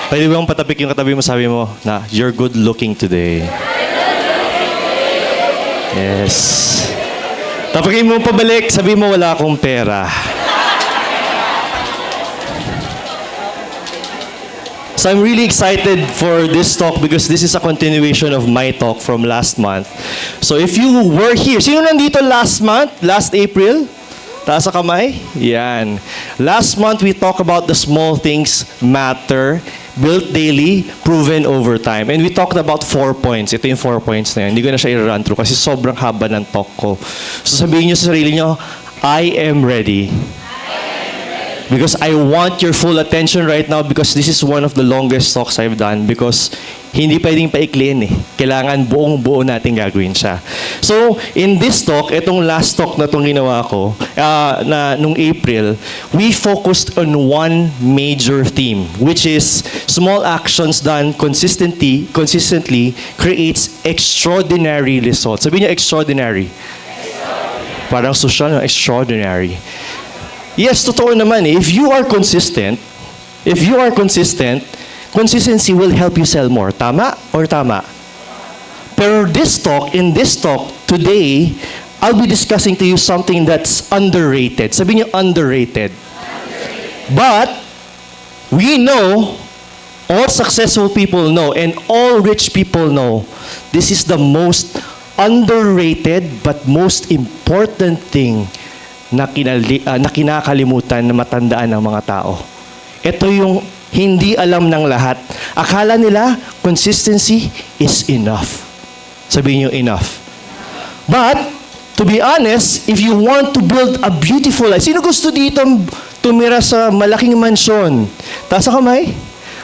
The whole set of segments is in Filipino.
Pwede bang patapik yung katabi mo, sabi mo na, you're good looking today. Yes. Tapakin mo pabalik, sabi mo wala akong pera. So I'm really excited for this talk because this is a continuation of my talk from last month. So if you were here, sino nandito last month? Last April? Taas sa kamay? Yan. Last month we talked about the small things matter, built daily, proven over time. And we talked about 4 points. Ito yung 4 points na yan. Hindi ko na siya i-run through kasi sobrang haba ng talk ko. So sabihin nyo sa sarili nyo, I am ready. Because I want your full attention right now because this is one of the longest talks I've done because hindi pwedeng paikliin eh. Kailangan buong-buo natin gagawin siya. So, in this talk, itong last talk na itong ginawa ko, nung April, we focused on one major theme, which is small actions done consistently creates extraordinary results. Sabihin niyo, extraordinary. Parang social, extraordinary. Yes, totoo naman eh. If you are consistent, consistency will help you sell more. Tama or tama? Pero in this talk, today, I'll be discussing to you something that's underrated. Sabihin niyo, underrated. But, we know, all successful people know, and all rich people know, this is the most underrated but most important thing na kinakalimutan na matandaan ng mga tao. Ito yung hindi alam ng lahat. Akala nila, consistency is enough. Sabihin nyo, enough. But, to be honest, if you want to build a beautiful life, sino gusto dito tumira sa malaking mansyon? Taas sa kamay?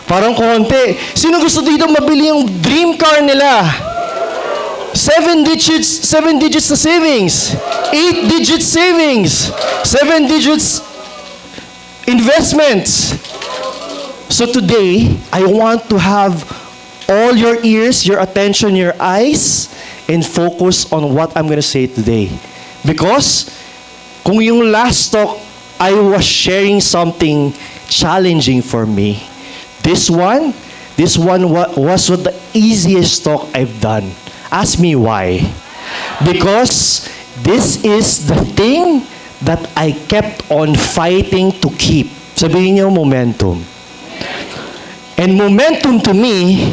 Parang konti. Sino gusto dito mabili yung dream car nila? 7 digits na savings. 8 digits savings. 7 digits investments. So today, I want to have all your ears, your attention, your eyes, and focus on what I'm going to say today. Because kung yung last talk, I was sharing something challenging for me. This one was the easiest talk I've done. Ask me why. Because this is the thing that I kept on fighting to keep. Sabihin niyo, momentum. And momentum to me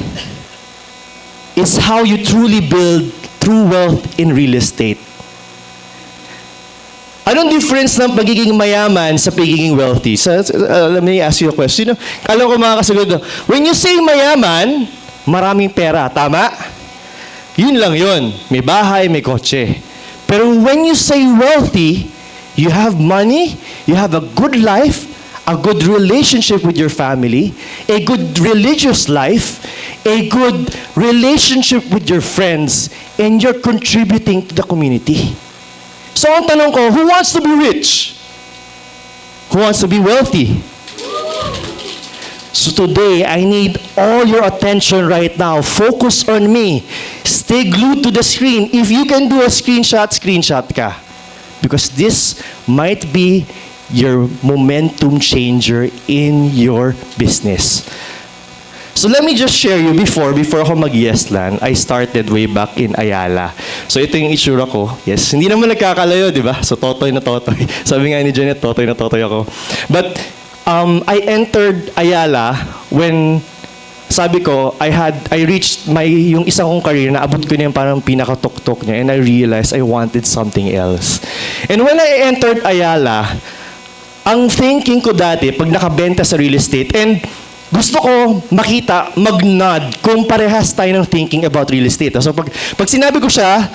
is how you truly build true wealth in real estate. Anong difference ng pagiging mayaman sa pagiging wealthy? Let me ask you a question. Alam ko mga kasagot, when you say mayaman, maraming pera, tama? Yun lang yun. May bahay, may kotse. Pero when you say wealthy, you have money, you have a good life, a good relationship with your family, a good religious life, a good relationship with your friends, and you're contributing to the community. So ang tanong ko, who wants to be rich? Who wants to be wealthy? So today, I need all your attention right now. Focus on me. Stay glued to the screen. If you can do a screenshot ka. Because this might be your momentum changer in your business. So let me just share you before ako mag-Yesland, I started way back in Ayala. So ito yung itsura ko. Yes, hindi naman nagkakalayo, di ba? So totoy na totoy. Sabi nga ni Janet, totoy na totoy ako. But I entered Ayala when sabi ko, I reached yung isang kong career na abot ko na yung parang pinakatuktok niya and I realized I wanted something else. And when I entered Ayala, ang thinking ko dati, pag nakabenta sa real estate, and gusto ko makita, mag-nod kung parehas tayo ng thinking about real estate. So pag sinabi ko siya,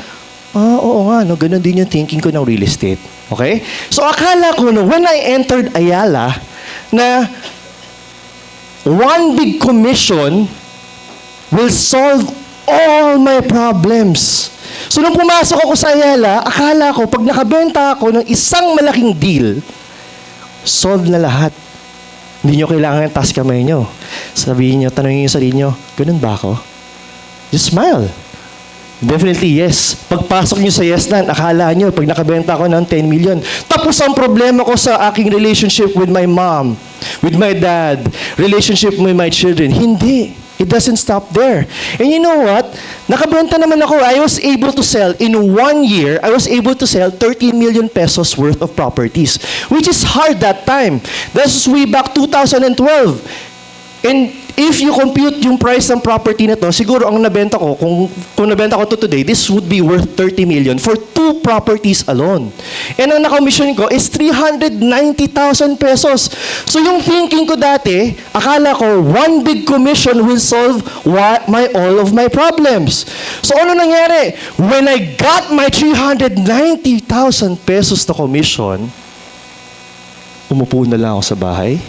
oo nga, no, ganun din yung thinking ko ng real estate. Okay? So akala ko, no, when I entered Ayala, na one big commission will solve all my problems. So nung pumasok ako sa Ayala, akala ko pag nakabenta ako ng isang malaking deal, solve na lahat. Hindi nyo kailangan taas kamay nyo. Sabihin nyo, tanongin nyo sa sarili nyo, ganun ba ako? Just smile. Definitely yes. Pagpasok nyo sa Yesland, akala nyo, pag nakabenta ako ng 10 million, tapos ang problema ko sa aking relationship with my mom, with my dad, relationship with my children. Hindi. It doesn't stop there. And you know what? Nakabenta naman ako. I was able to sell, in 1 year, I was able to sell 13 million pesos worth of properties, which is hard that time. That was way back 2012. And if you compute yung price ng property na to, siguro ang nabenta ko, kung nabenta ko to today, this would be worth 30 million for 2 properties alone. And ang nakomission ko is 390,000 pesos. So yung thinking ko dati, akala ko, one big commission will solve all of my problems. So ano nangyari? When I got my 390,000 pesos na commission, umupo na lang ako sa bahay.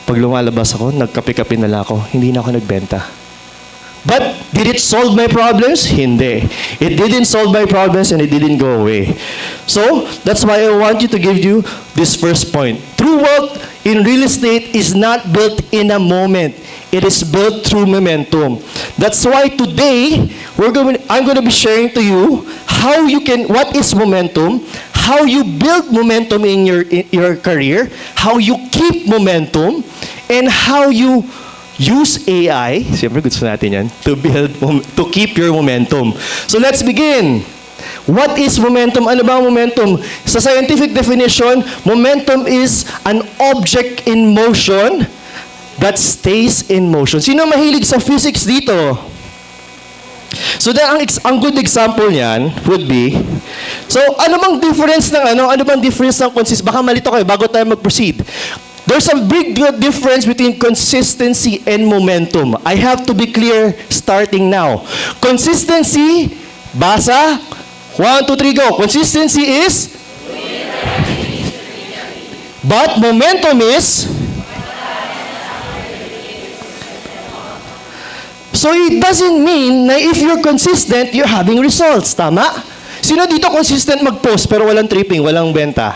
Pag lumalabas ako, nagkape-kape na lang ako. Hindi na ako nagbenta. But, did it solve my problems? Hindi. It didn't solve my problems and it didn't go away. So, that's why I want you to give you this first point. True wealth in real estate is not built in a moment. It is built through momentum. That's why today, I'm going to be sharing to you what is momentum, how you build momentum in your career, how you keep momentum, and how you use AI, siyempre gusto natin yan, to keep your momentum. So let's begin. What is momentum? Ano ba ang momentum? Sa scientific definition, momentum is an object in motion that stays in motion. Sino mahilig sa physics dito? So ang good example niyan would be, so ano bang difference ng consistency? Baka malito kayo bago tayo mag-proceed. There's a big difference between consistency and momentum. I have to be clear starting now. Consistency, basa, 1, 2, 3, go. Consistency is? But momentum is? So it doesn't mean na if you're consistent, you're having results. Tama? Sino dito consistent mag-post pero walang tripping, walang benta?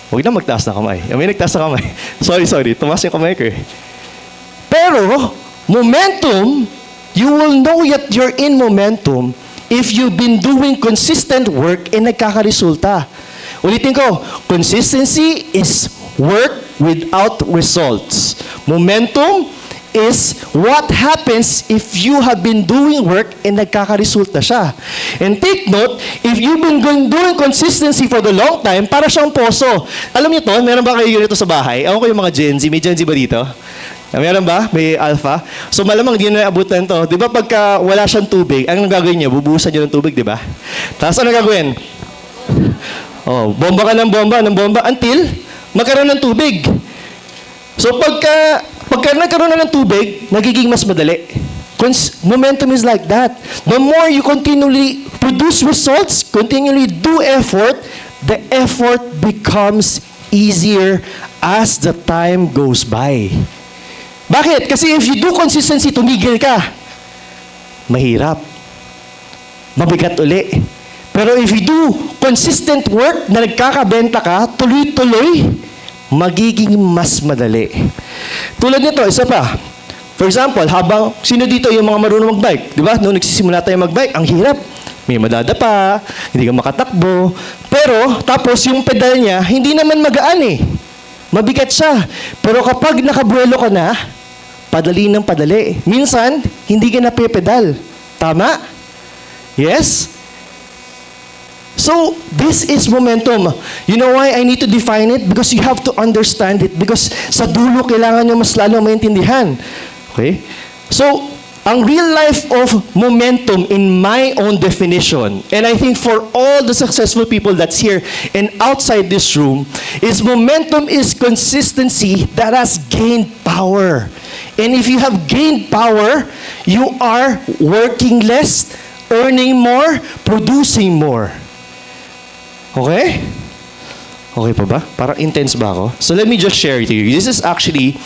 Huwag na magtaas na kamay. May nagtaas na kamay. Sorry. Tumaas yung kamay ko eh. Pero, momentum, you will know that you're in momentum if you've been doing consistent work and nagkakaresulta. Ulitin ko, consistency is work without results. Momentum is what happens if you have been doing work and nagkakaresulta siya. And take note, if you've been doing consistency for the long time, para siyang poso. Alam niyo to, meron ba kayo dito sa bahay? Ako yung mga Gen Z. May Gen Z ba dito? Meron ba? May alpha? So malamang di na abutan to. Di ba pagka wala siyang tubig, ang gagawin niya, bubuhusan niya ng tubig, di ba? Tapos ano gagawin? Bomba ka ng bomba, until magkaroon ng tubig. So pagka nagkaroon na ng tubig, nagiging mas madali. Momentum is like that. The more you continually produce results, continually do effort, the effort becomes easier as the time goes by. Bakit? Kasi if you do consistency, tumigil ka. Mahirap. Mabigat uli. Pero if you do consistent work na nagkakabenta ka, tuloy-tuloy, magiging mas madali. Tulad nito, isa pa. For example, sino dito yung mga marunong mag-bike? Di ba? Noong nagsisimula tayo mag-bike, ang hirap. May madadapa, hindi ka makatakbo. Pero, tapos yung pedal niya, hindi naman magaan eh. Mabigat siya. Pero kapag nakabuelo ka na, padali ng padali. Minsan, hindi ka napipedal. Tama? Yes? So, this is momentum. You know why I need to define it? Because you have to understand it. Because sa dulo, kailangan nyo mas lalo maintindihan. Okay? So, ang real life of momentum in my own definition, and I think for all the successful people that's here and outside this room, is momentum is consistency that has gained power. And if you have gained power, you are working less, earning more, producing more. Okay? Okay pa ba? Parang intense ba ako? So let me just share it to you. This is actually,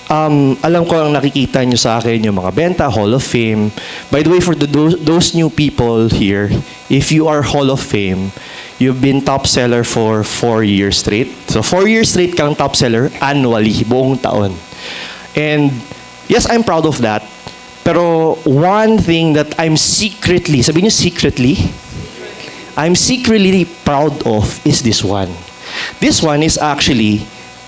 alam ko ang nakikita nyo sa akin, yung mga benta, Hall of Fame. By the way, for those new people here, if you are Hall of Fame, you've been top seller for 4 years straight. So 4 years straight kang top seller annually, buong taon. And yes, I'm proud of that. Pero one thing that I'm secretly, sabihin nyo secretly, I'm secretly proud of is this one. This one is actually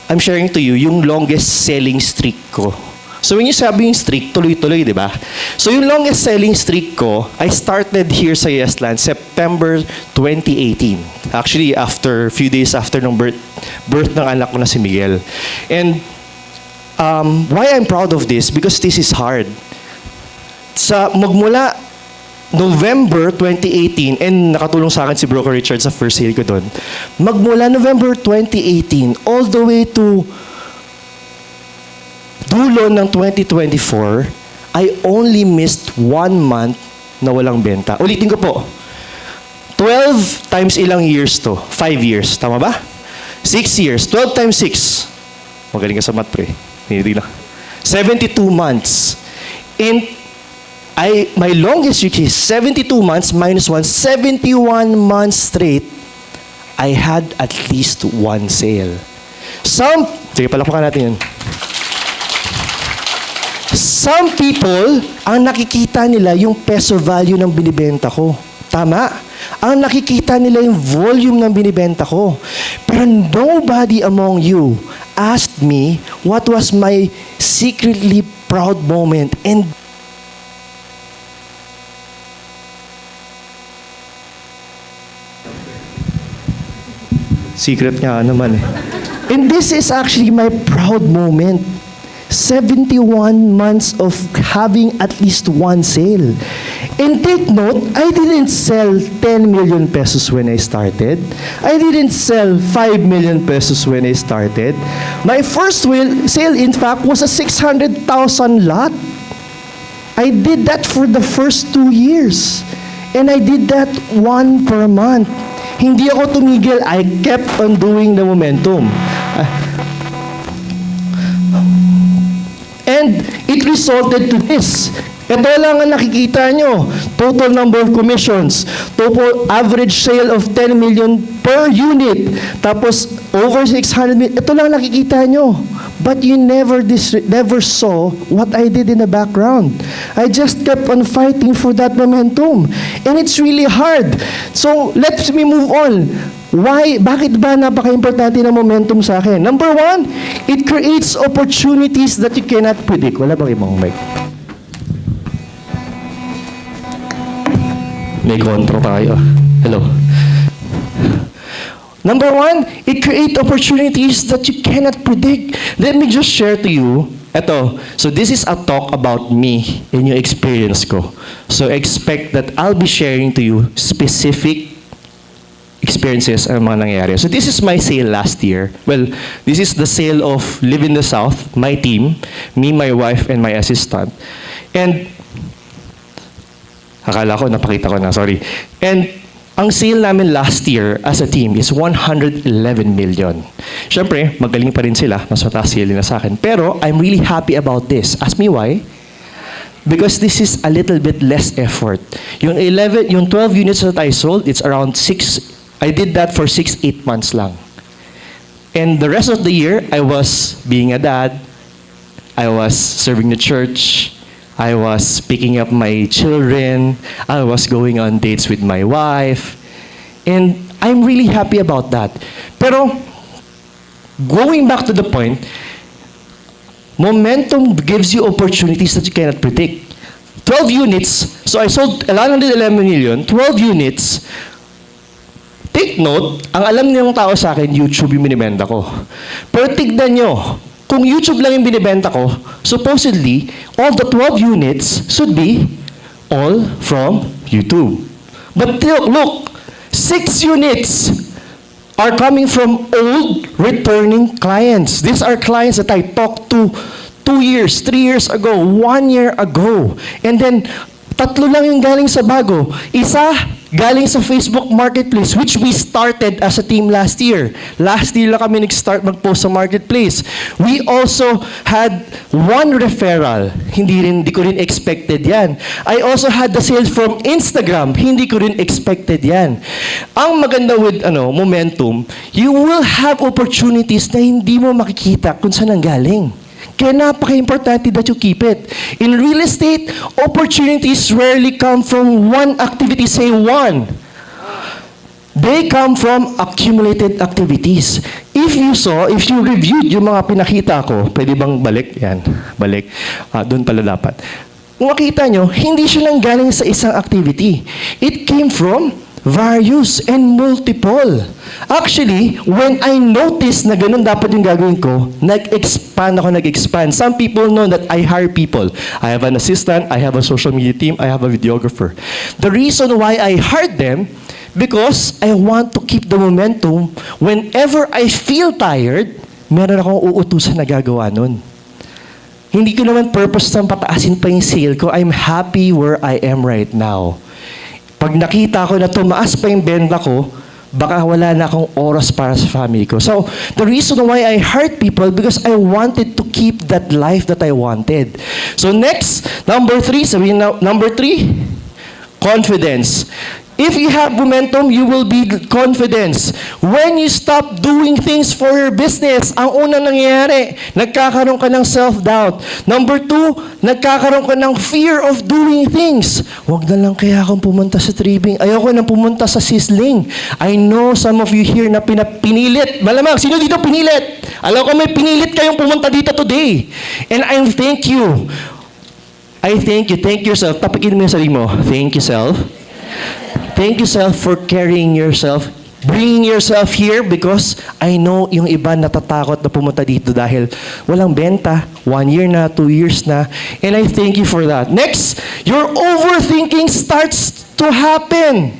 I'm sharing to you yung longest selling streak ko. So when you sabi yung streak, tuloy-tuloy, di ba? So yung longest selling streak ko, I started here sa Yesland September 2018. Actually, after few days after ng birth ng anak ko na si Miguel. And why I'm proud of this? Because this is hard. Magmula November 2018, and nakatulong sa akin si Broker Richard sa first sale ko doon. Magmula November 2018 all the way to dulo ng 2024, I only missed 1 month na walang benta. Ulitin ko po. 12 times ilang years to? 5 years. Tama ba? 6 years. 12 times 6. Magaling ka sa math, pre. Hindi na. 72 months. And my longest streak is 72 months minus 1. 71 months straight, I had at least 1 sale. Sige, palapakan natin yun. Some people, ang nakikita nila yung peso value ng binibenta ko. Tama? Ang nakikita nila yung volume ng binibenta ko. Pero nobody among you asked me what was my secretly proud moment. And secret nga naman eh. And this is actually my proud moment. 71 months of having at least 1 sale. And take note, I didn't sell 10 million pesos when I started. I didn't sell 5 million pesos when I started. My first sale, in fact, was a 600,000 lot. I did that for the first 2 years. And I did that 1 per month. Hindi ako tumigil. I kept on doing the momentum. And it resulted to this. Ito lang ang nakikita nyo. Total number of commissions. Total average sale of 10 million per unit. Tapos over 600 million. Ito lang nakikita nyo. But you never saw what I did in the background. I just kept on fighting for that momentum. And it's really hard. So let me move on. Why? Bakit ba napaka-importante ng momentum sa akin? Number 1, it creates opportunities that you cannot predict. Wala bang ibang mic? May kontro tayo. Hello. Number 1, it creates opportunities that you cannot predict. Let me just share to you. Ito. So this is a talk about me and yung experience ko. So expect that I'll be sharing to you specific experiences ang mga nangyayari. So this is my sale last year. Well, this is the sale of Live in the South, my team, me, my wife, and my assistant. And akala ko, napakita ko na, sorry. And ang sale namin last year as a team is 111 million. Siyempre, magaling pa rin sila. Mas mataas sale na sa akin. Pero I'm really happy about this. Ask me why? Because this is a little bit less effort. Yung 12 units that I sold, it's around 6. I did that for 6-8 months lang. And the rest of the year, I was being a dad. I was serving the church. I was picking up my children. I was going on dates with my wife. And I'm really happy about that. Pero, going back to the point, momentum gives you opportunities that you cannot predict. 12 units, so I sold 11 million, 12 units. Take note, ang alam niyong tao sa akin, YouTube yung binibenta ko. Pero tignan nyo, kung YouTube lang yung binibenta ko, supposedly, all the 12 units should be all from YouTube. But look, 6 units are coming from old returning clients. These are clients that I talked to 2 years, 3 years ago, 1 year ago. And then, 3 lang yung galing sa bago. Isa, galing sa Facebook Marketplace, which we started as a team last year. Last year lang kami nag-start mag-post sa Marketplace. We also had 1 referral. Hindi ko rin expected yan. I also had the sales from Instagram. Hindi ko rin expected yan. Ang maganda with momentum, you will have opportunities na hindi mo makikita kung saan ang galing. Kaya napaka-importante that you keep it. In real estate, opportunities rarely come from one activity. Say one. They come from accumulated activities. If you reviewed yung mga pinakita ko, pwede bang balik? Yan, balik. Doon pala dapat. Kung makita nyo, hindi siya nanggaling sa isang activity. It came from various and multiple. Actually, when I noticed na ganun dapat yung gagawin ko, nag-expand. Some people know that I hire people. I have an assistant, I have a social media team, I have a videographer. The reason why I hired them, because I want to keep the momentum. Whenever I feel tired, meron akong uutusan na gagawa nun. Hindi ko naman purpose na pataasin pa yung sale ko. I'm happy where I am right now. Pag nakita ko na tumaas pa yung benta ko, baka wala na akong oras para sa family ko. So, the reason why I hired people, because I wanted to keep that life that I wanted. So next, number 3, sabihin na, number 3, confidence. If you have momentum, you will be confidence. When you stop doing things for your business, ang unang nangyayari, nagkakaroon ka ng self-doubt. Number 2, nagkakaroon ka ng fear of doing things. Huwag na lang kaya akong pumunta sa tripping. Ayoko nang pumunta sa sizzling. I know some of you here na pinilit. Malamang, sino dito pinilit? Alam ko may pinilit kayong pumunta dito today. And I thank you. I thank you. Thank yourself. Tapakin mo yung sarili mo. Thank you, self. Thank you, self, for carrying yourself, bringing yourself here, because I know yung iba natatakot na pumunta dito dahil walang benta, 1 year na, 2 years na, and I thank you for that. Next, your overthinking starts to happen.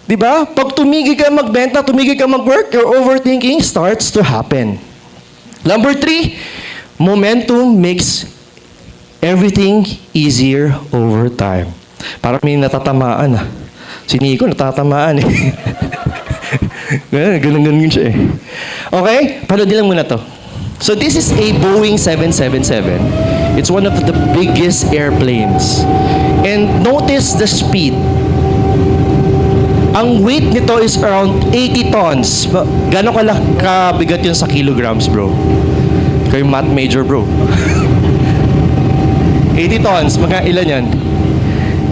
Diba? Pag tumigil ka magbenta, tumigil ka mag-work, your overthinking starts to happen. Number 3, momentum makes everything easier over time. Parang may natatamaan ah. Si Nico, natatamaan eh. Ganun siya eh. Okay? Panoodin lang muna to. So this is a Boeing 777. It's one of the biggest airplanes. And notice the speed. Ang weight nito is around 80 tons. Gano'n kabigat yun sa kilograms, bro? Kayo math major, bro. 80 tons. Ilan yan?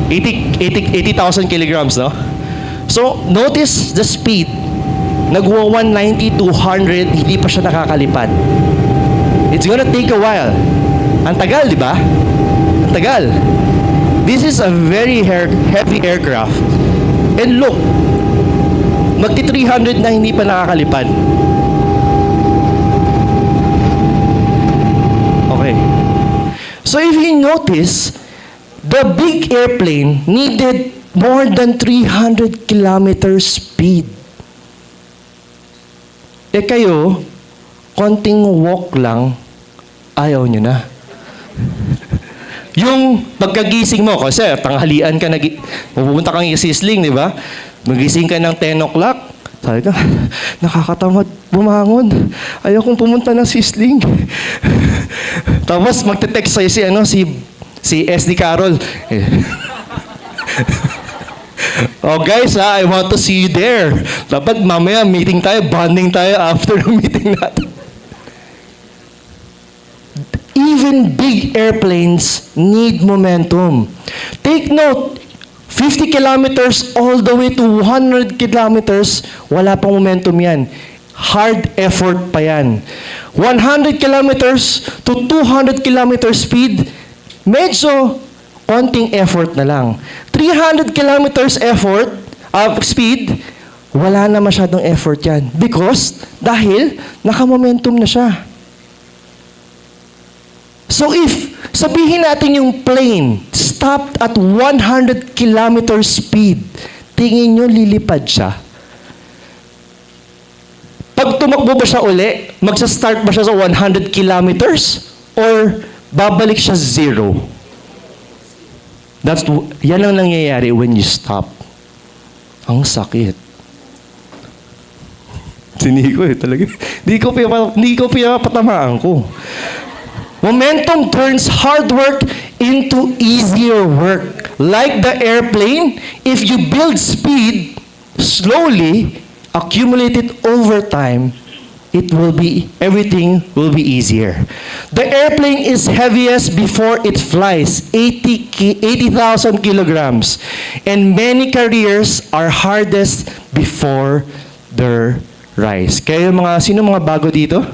80,000 kilograms, no? So, notice the speed. Nagwa 190, 200, hindi pa siya nakakalipad. It's gonna take a while. Ang tagal, di ba? Ang tagal. This is a very heavy aircraft. And look, magti-300 na hindi pa nakakalipad. Okay. So, if you notice, the big airplane needed more than 300 kilometers speed. Eh kayo, konting walk lang, ayaw nyo na. Yung pagkagising mo, kasi tanghalian ka, pupunta kang sizzling, di ba? Magising ka ng 10 o'clock, sabi ka, nakakatamad bumangon. Ayaw kong pumunta ng sizzling. Tapos magte-text sa'yo si SD Carol. Oh guys, I want to see you there. Dapat mamaya meeting tayo, bonding tayo after the meeting natin. Even big airplanes need momentum. Take note, 50 kilometers all the way to 100 kilometers, wala pang momentum yan. Hard effort pa yan. 100 kilometers to 200 kilometers speed, medyo konting effort na lang. 300 kilometers speed, wala na masyadong effort yan. Because, dahil, naka-momentum na siya. So if, sabihin natin yung plane, stopped at 100 kilometers speed, tingin nyo lilipad siya? Pag tumakbo ba siya uli, magsa-start ba siya sa 100 kilometers? Or babalik siya 0? Yan ang nangyayari when you stop. Ang sakit. Siniko eh talaga. Hindi ko patamaan ko. Momentum turns hard work into easier work. Like the airplane, if you build speed, slowly, accumulate it over time, everything will be easier. The airplane is heaviest before it flies, 80,000 kilograms. And many careers are hardest before their rise. Kaya sino mga bago dito?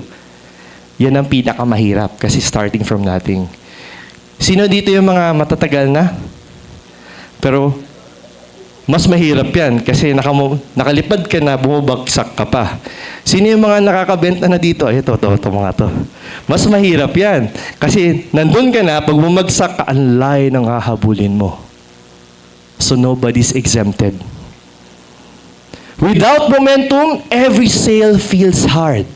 Yan ang pinakamahirap kasi starting from nothing. Sino dito yung mga matatagal na? Pero mas mahirap yan kasi nakalipad ka na, bumabagsak ka pa. Sino yung mga nakakabenta na dito? Ito, mga to. Mas mahirap yan. Kasi nandun ka na, pag bumagsak ka, ang layo ng hahabulin mo. So nobody's exempted. Without momentum, every sale feels hard.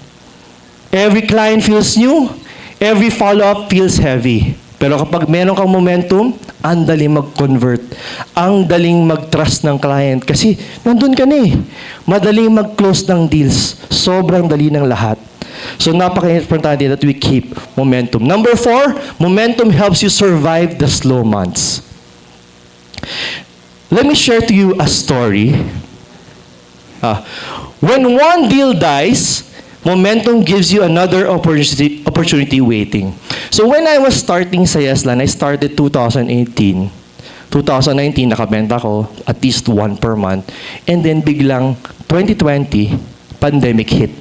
Every client feels new. Every follow-up feels heavy. Pero kapag meron kang momentum, ang daling mag-convert. Ang daling mag-trust ng client. Kasi nandun ka na eh. Madaling mag-close ng deals. Sobrang dali ng lahat. So napaka-importante that we keep momentum. Number 4, momentum helps you survive the slow months. Let me share to you a story. When one deal dies, momentum gives you another opportunity waiting. So when I was starting sa Yeslan, I started 2018. 2019, nakabenta ko at least one per month. And then biglang 2020, pandemic hit.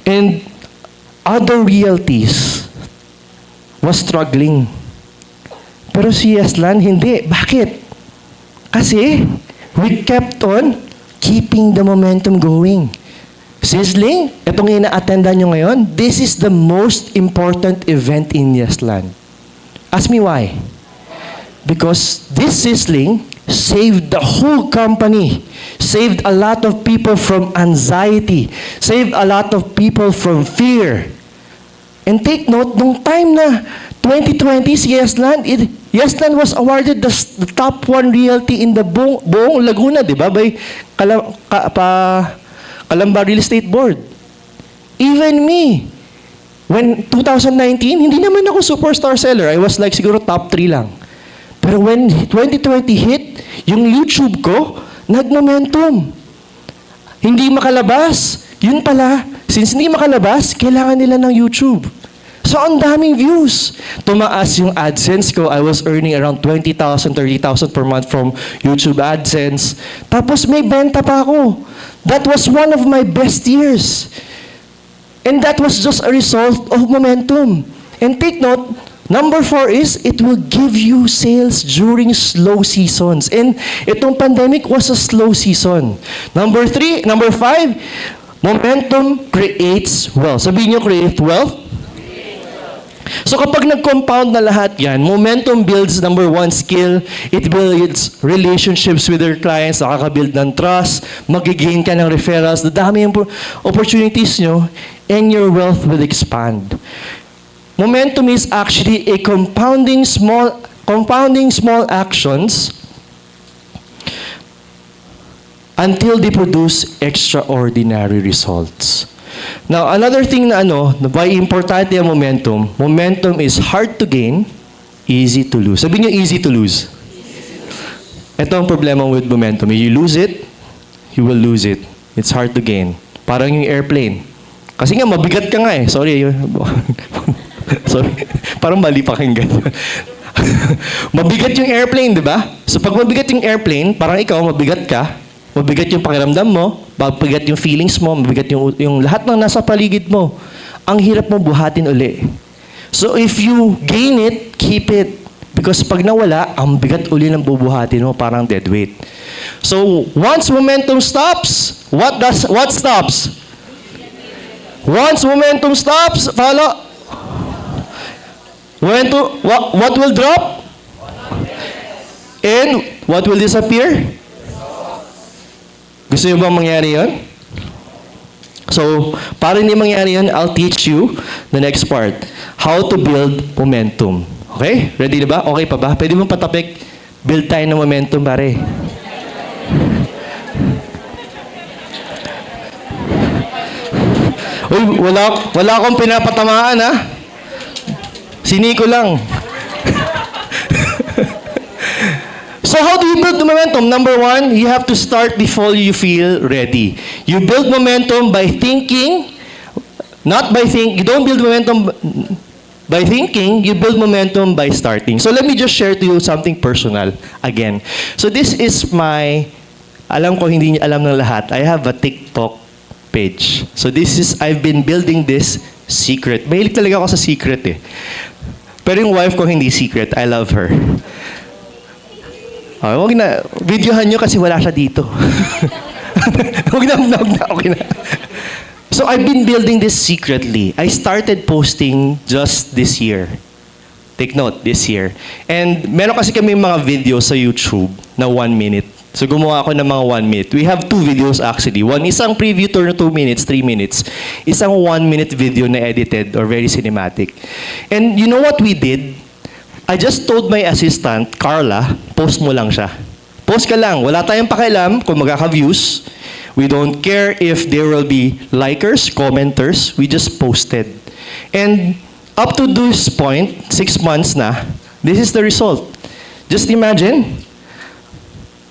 And other realties was struggling. Pero si Yeslan, hindi. Bakit? Kasi we kept on keeping the momentum going. Sizzling, itong ina-attendan nyo ngayon, this is the most important event in Yeslan. Ask me why. Because this Sizzling saved the whole company, saved a lot of people from anxiety, saved a lot of people from fear. And take note, nung time na 2020 si Yeslan, Yeslan was awarded the top 1 realty in the buong Laguna, di ba? By Calamba Real Estate Board. Even me, when 2019, hindi naman ako superstar seller. I was like siguro top 3 lang. Pero when 2020 hit, yung YouTube ko, nag-momentum. Hindi makalabas. Yun pala, since hindi makalabas, kailangan nila ng YouTube. So, ang daming views. Tumaas yung AdSense ko. I was earning around 20,000, 30,000 per month from YouTube AdSense. Tapos may benta pa ako. That was one of my best years. And that was just a result of momentum. And take note, number 4 is, it will give you sales during slow seasons. And itong pandemic was a slow season. Number 5, momentum creates wealth. Sabihin nyo, create wealth. So kapag nag-compound na lahat yan, momentum builds, number 1, skill. It builds relationships with your clients, nakaka-build ng trust, magigain ka ng referrals, dadami yung opportunities nyo, and your wealth will expand. Momentum is actually a compounding small actions until they produce extraordinary results. Now, another thing na why importante ang momentum is hard to gain, easy to lose. Sabihin nyo, easy to lose. Ito ang problema with momentum. If you lose it, you will lose it. It's hard to gain. Parang yung airplane. Kasi nga, mabigat ka nga eh. Sorry. Sorry. Parang mali pakinggan. Mabigat yung airplane, di ba? So pag mabigat yung airplane, parang ikaw, mabigat ka, mabigat yung pakiramdam mo, mabigat yung feelings mo, mabigat yung lahat ng nasa paligid mo. Ang hirap mo buhatin uli. So if you gain it, keep it. Because pag nawala, ang bigat uli ng bubuhatin mo, parang dead weight. So once momentum stops, what stops? Once momentum stops, follow. What will drop? And what will disappear? Gusto niyo bang mangyari yun? So, para hindi mangyari yun, I'll teach you the next part. How to build momentum. Okay? Ready na ba? Okay pa ba? Pwede mong patapik. Build tayo ng momentum, pare. Uy, wala akong pinapatamaan, ha? Siniko lang. So how do you build the momentum? Number 1, you have to start before you feel ready. You build momentum by thinking Not by you don't build momentum by thinking, you build momentum by starting. So let me just share to you something personal again. So this is alam ko hindi niyo alam ng lahat, I have a TikTok page. So I've been building this secret. Mahilig talaga ako sa secret eh. Pero yung wife ko hindi secret. I love her. Okay, wag na, videohan nyo kasi wala siya dito. Wag na, okay na. So I've been building this secretly. I started posting just this year. Take note, this year. And meron kasi kami mga videos sa YouTube na 1 minute. So gumawa ako ng mga 1 minute. We have 2 videos actually. One, isang preview tour na 2 minutes, 3 minutes. Isang 1 minute video na edited or very cinematic. And you know what we did? I just told my assistant, Carla, post mo lang siya. Post ka lang. Wala tayong pakialam kung magkaka-views. We don't care if there will be likers, commenters. We just posted. And up to this point, 6 months na, this is the result. Just imagine,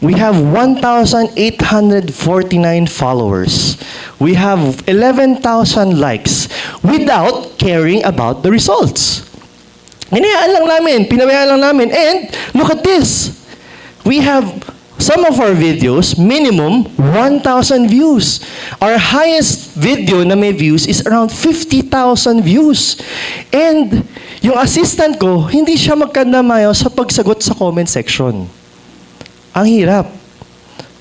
we have 1,849 followers. We have 11,000 likes without caring about the results. Hinayaan lang namin, pinabayaan lang namin. And look at this. We have some of our videos, minimum 1,000 views. Our highest video na may views is around 50,000 views. And yung assistant ko, hindi siya magkandamayo sa pagsagot sa comment section. Ang hirap.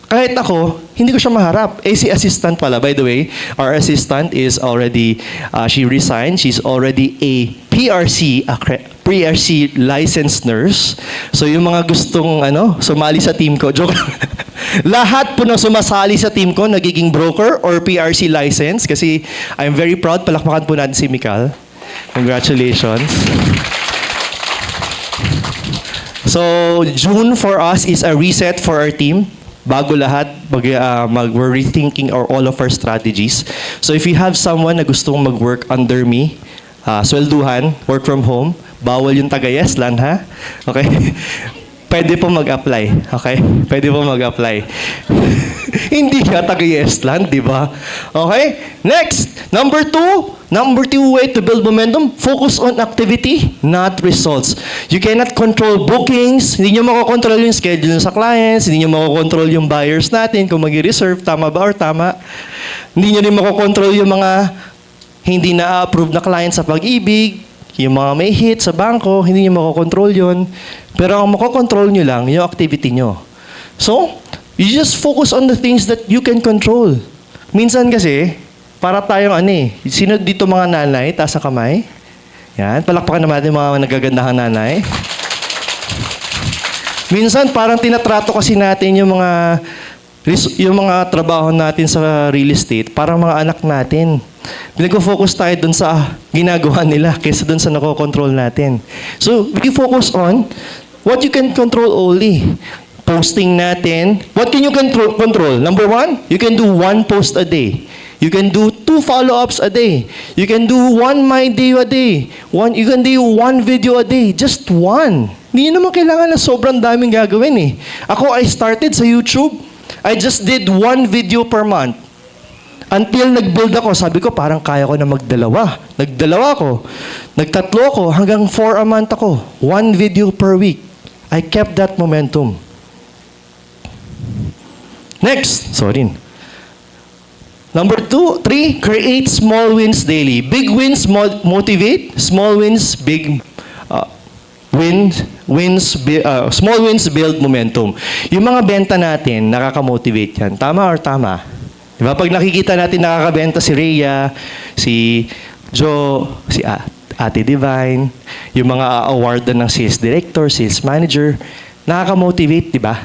Kahit ako, hindi ko siya maharap. Si assistant pala, by the way, our assistant is already, she resigned. She's already a PRC licensed nurse. So yung mga gustong sumali sa team ko, joke. Lahat po na sumasali sa team ko, nagiging broker or PRC license kasi I'm very proud. Palakpakan po natin si Mikal. Congratulations. So June for us is a reset for our team. Bago lahat, we're rethinking all of our strategies. So if you have someone na gustong mag-work under me, swelduhan, work from home, bawal yung taga-Yeslan, ha? Okay? Pwede po mag-apply. Okay? Pwede po mag-apply. Hindi ka taga-Yeslan, di ba? Okay? Next, number two way to build momentum, focus on activity, not results. You cannot control bookings, hindi nyo makokontrol yung schedule sa clients, hindi nyo makokontrol yung buyers natin, kung mag-reserve, tama ba or tama. Hindi nyo rin makokontrol yung mga hindi na-approve na clients sa Pag-ibig, yung mga may hit sa bangko, hindi nyo makokontrol yun. Pero ang makokontrol nyo lang, yung activity nyo. So, you just focus on the things that you can control. Minsan kasi, para tayong sino dito mga nanay, taas ang kamay? Yan, palakpakan naman natin mga nagagandahang nanay. Minsan, parang tinatrato kasi natin yung mga trabaho natin sa real estate, parang mga anak natin. Pinag-focus tayo dun sa ginagawa nila kaysa dun sa nakokontrol natin. So, we focus on what you can control only. Posting natin. What can you control? Number 1, you can do 1 post a day. You can do 2 follow-ups a day. You can do 1 my day a day. You can do 1 video a day. Just 1. Hindi nyo naman kailangan na sobrang daming gagawin eh. Ako, I started sa YouTube. I just did 1 video per month. Until nag-build ako, sabi ko, parang kaya ko na magdalawa. Nagdalawa ko. Nagtatlo ako, hanggang 4 a month ako. 1 video per week. I kept that momentum. Next. Sorry. Number 3, create small wins daily. Big wins motivate. Small wins, small wins build momentum. Yung mga benta natin, nakaka-motivate yan. Tama or tama? Diba? Pag nakikita natin nakakabenta si Rhea, si Joe, si Ate Divine, yung mga award ng sales director, sales manager, nakaka-motivate, diba?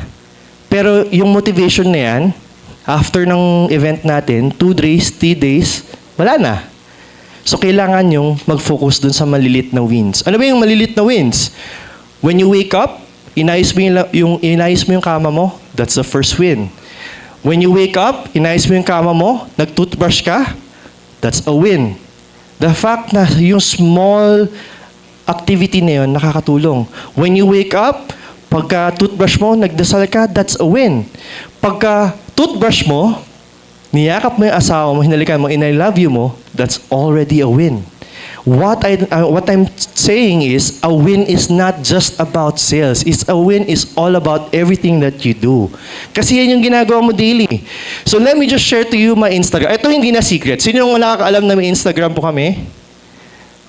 Pero yung motivation na yan, after ng event natin, 2 days, 3 days, wala na. So, kailangan yung mag-focus dun sa malilit na wins. Ano ba yung malilit na wins? When you wake up, inayos mo yung kama mo, that's the first win. When you wake up, inayos mo yung kama mo, nag-toothbrush ka, that's a win. The fact na yung small activity na yun, nakakatulong. When you wake up, pagka toothbrush mo, nagdasal ka, that's a win. Pagka toothbrush mo, niyakap mo yung asawa mo, hinalikan mo, and I love you mo, that's already a win. What I'm saying is, a win is not just about sales. A win is all about everything that you do. Kasi yan yung ginagawa mo daily. So let me just share to you my Instagram. Ito hindi na secret. Sino yung nakakaalam na may Instagram po kami?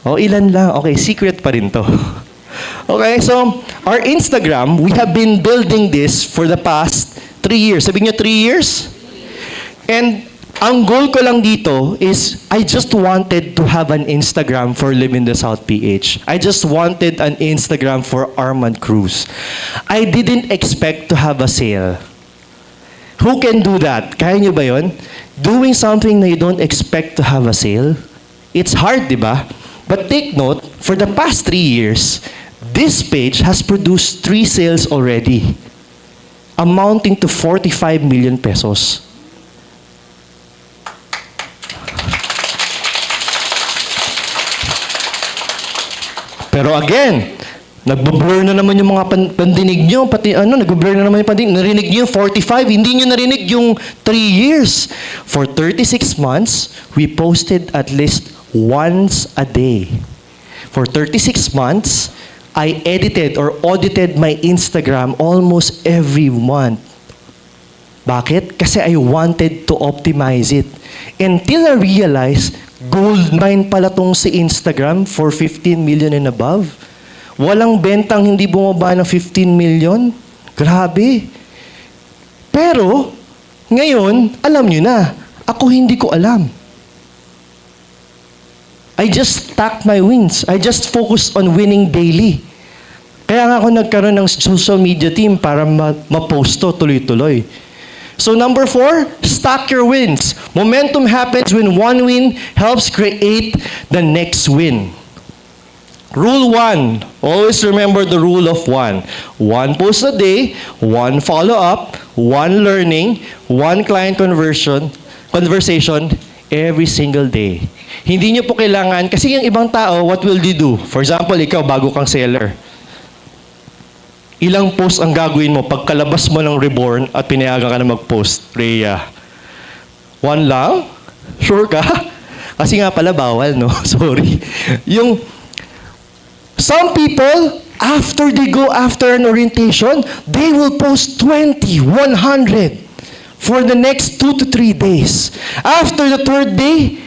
Ilan lang. Okay, secret pa rin to. Okay, so our Instagram, we have been building this for the past 3 years. Sabihin nyo 3 years? And ang goal ko lang dito is, I just wanted to have an Instagram for Live in the South PH. I just wanted an Instagram for Armand Cruz. I didn't expect to have a sale. Who can do that? Kaya nyo ba yun? Doing something na you don't expect to have a sale? It's hard, di ba? But take note, for the past 3 years, this page has produced 3 sales already, amounting to 45 million pesos. Pero again, nagbo-blur na naman yung mga pandinig nyo, pati nagbo-blur na naman yung pandinig. Narinig nyo yung 45, hindi nyo narinig yung 3 years. For 36 months, we posted at least once a day. For 36 months, I edited or audited my Instagram almost every month. Bakit? Kasi I wanted to optimize it. Until I realized, gold mine pala tong si Instagram for 15 million and above. Walang bentang hindi bumaba ng 15 million. Grabe. Pero, ngayon, alam nyo na. Ako hindi ko alam. I just stack my wins. I just focus on winning daily. Kaya nga ako nagkaroon ng social media team para ma-post to tuloy-tuloy. So number 4, stack your wins. Momentum happens when one win helps create the next win. Rule 1. Always remember the rule of 1. 1 post a day, 1 follow-up, 1 learning, 1 client conversation every single day. Hindi nyo po kailangan, kasi yung ibang tao, what will they do? For example, ikaw, bago kang seller. Ilang post ang gagawin mo pagkalabas mo ng Reborn at pinayagan ka na mag-post, Rhea? 1 lang? Sure ka? Kasi nga pala bawal, no? Sorry. Some people, after they go after an orientation, they will post 20, 100 for the next 2 to 3 days. After the 3rd day,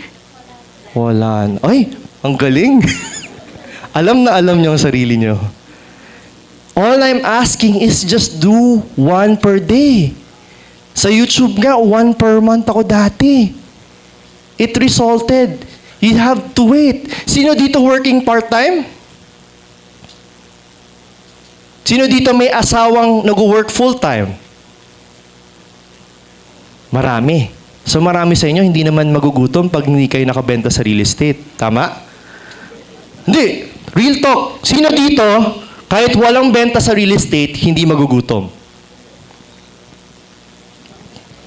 wala. Ay, ang galing. Alam na alam niyo ang sarili niyo. All I'm asking is just do 1 per day. Sa YouTube nga, 1 per month ako dati. It resulted. You have to wait. Sino dito working part-time? Sino dito may asawang nag-work full-time? Marami. So marami sa inyo, hindi naman magugutom pag hindi kayo nakabenta sa real estate. Tama? Hindi. Real talk. Sino dito, kahit walang benta sa real estate, hindi magugutom?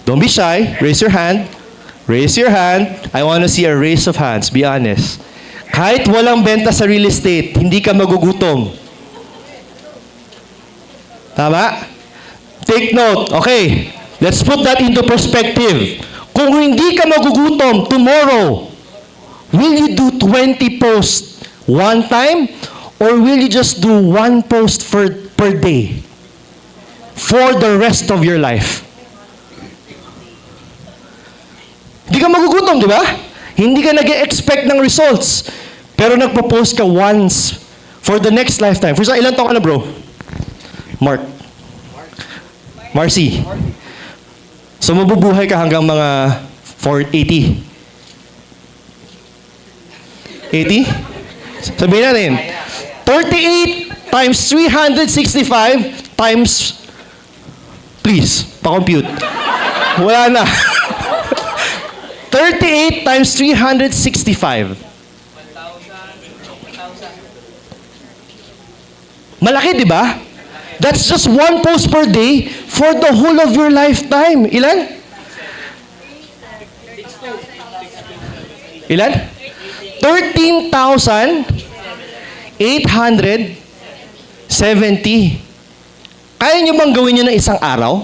Don't be shy. Raise your hand. Raise your hand. I want to see a raise of hands. Be honest. Kahit walang benta sa real estate, hindi ka magugutom. Tama? Take note. Okay. Let's put that into perspective. Kung hindi ka magugutom tomorrow, will you do 20 posts one time? Or will you just do 1 post per day for the rest of your life? Hindi ka magugutom, di ba? Hindi ka nag-expect ng results. Pero nagpo-post ka once for the next lifetime. For ilan taon ka na, bro? Marcy. So mabubuhay ka hanggang mga 80. 80? Sabihin natin. 38 times 365 times, please, pa-compute. Wala na. 38 times 365. Malaki, di ba? That's just 1 post per day for the whole of your lifetime. Ilan? Ilan? 13,870. Kaya nyo bang gawin nyo ng isang araw?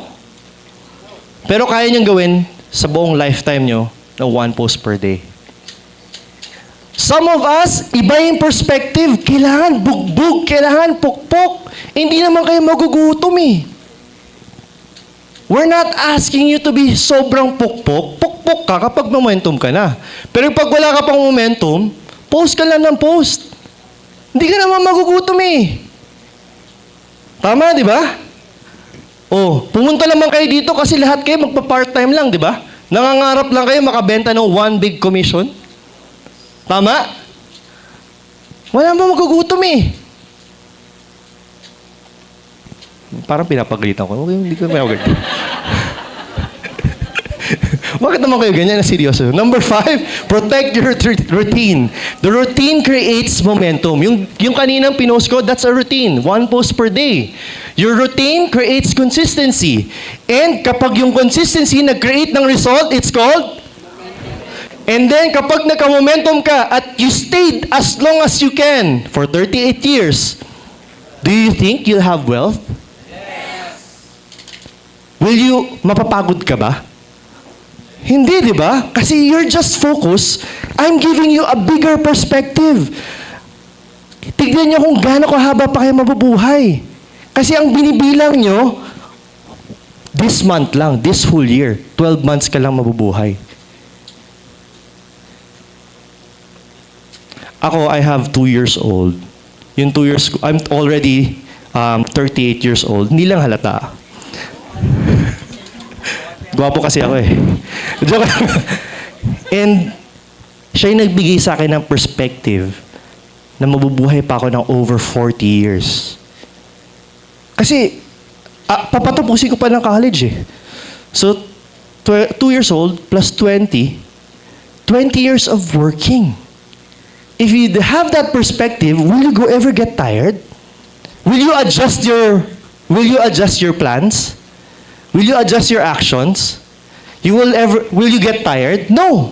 Pero kaya nyo gawin sa buong lifetime nyo na 1 post per day. Some of us, iba yung perspective. Kailangan bugbog, kailangan pukpok. Hindi naman kayo magugutom eh. We're not asking you to be sobrang pukpok. Pukpok ka kapag momentum ka na. Pero pag wala ka pang momentum, post ka lang ng post. Hindi ka naman magugutom eh. Tama, di ba? Oh, pumunta naman kayo dito kasi lahat kayo magpa-part-time lang, di ba? Nangangarap lang kayo makabenta ng 1 big commission. Tama? Wala naman magugutom eh. Parang pinapagalitan ko. Hindi ko pinapagalitan. Bakit naman kayo ganyan na seryoso? Number 5, protect your routine. The routine creates momentum. Yung kaninang pinost ko, that's a routine. 1 post per day. Your routine creates consistency. And kapag yung consistency nag-create ng result, it's called? And then kapag nagka-momentum ka at you stayed as long as you can for 38 years, do you think you'll have wealth? Yes. Will you, mapapagod ka ba? Hindi, di ba? Kasi you're just focused. I'm giving you a bigger perspective. Tignan niyo kung gaano kahaba pa kayo mabubuhay. Kasi ang binibilang nyo, this month lang, this whole year, 12 months ka lang mabubuhay. Ako, I have 2 years old. Yung 2 years, I'm already 38 years old. Hindi lang halata. Gwapo kasi ako eh. Joke lang. And siya yung nagbigay sa akin ng perspective na mabubuhay pa ako ng over 40 years. Kasi, papatapusin ko pa ng college eh. So, 2 years old plus 20 years of working. If you have that perspective, will you ever get tired? Will you adjust your plans? Will you adjust your actions? Will you get tired? No.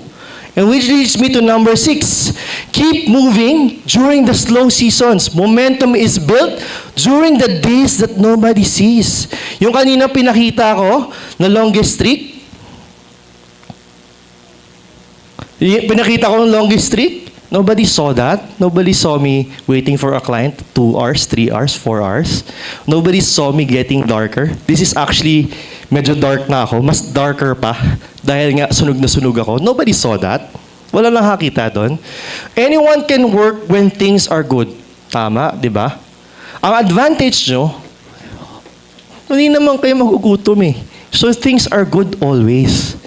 And which leads me to number 6. Keep moving during the slow seasons. Momentum is built during the days that nobody sees. Yung kanina pinakita ko na longest streak. Pinakita ko ng longest streak. Nobody saw that. Nobody saw me waiting for a client 2 hours, 3 hours, 4 hours. Nobody saw me getting darker. This is actually medyo dark na ako. Mas darker pa. Dahil nga sunog na sunog ako. Nobody saw that. Wala lang nakita doon. Anyone can work when things are good. Tama, di ba? Ang advantage nyo, hindi naman kayo magugutom eh. So things are good always.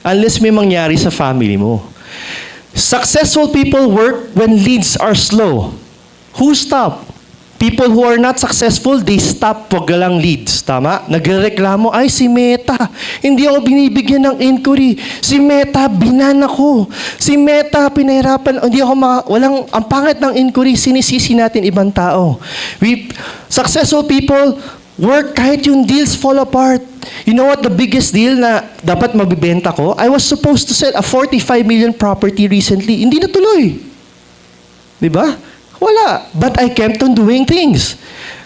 Unless may mangyari sa family mo. Successful people work when leads are slow. Who stop? People who are not successful, they stop pag walang leads. Tama? Nagreklamo, ay si Meta, hindi ako binibigyan ng inquiry. Si Meta, binan ako. Si Meta, pinahirapan, hindi ako ang pangit ng inquiry, sinisisi natin ibang tao. Successful people work kahit yung deals fall apart. You know what the biggest deal na dapat mabibenta ko? I was supposed to sell a 45 million property recently. Hindi natuloy. Di ba? Wala. But I kept on doing things.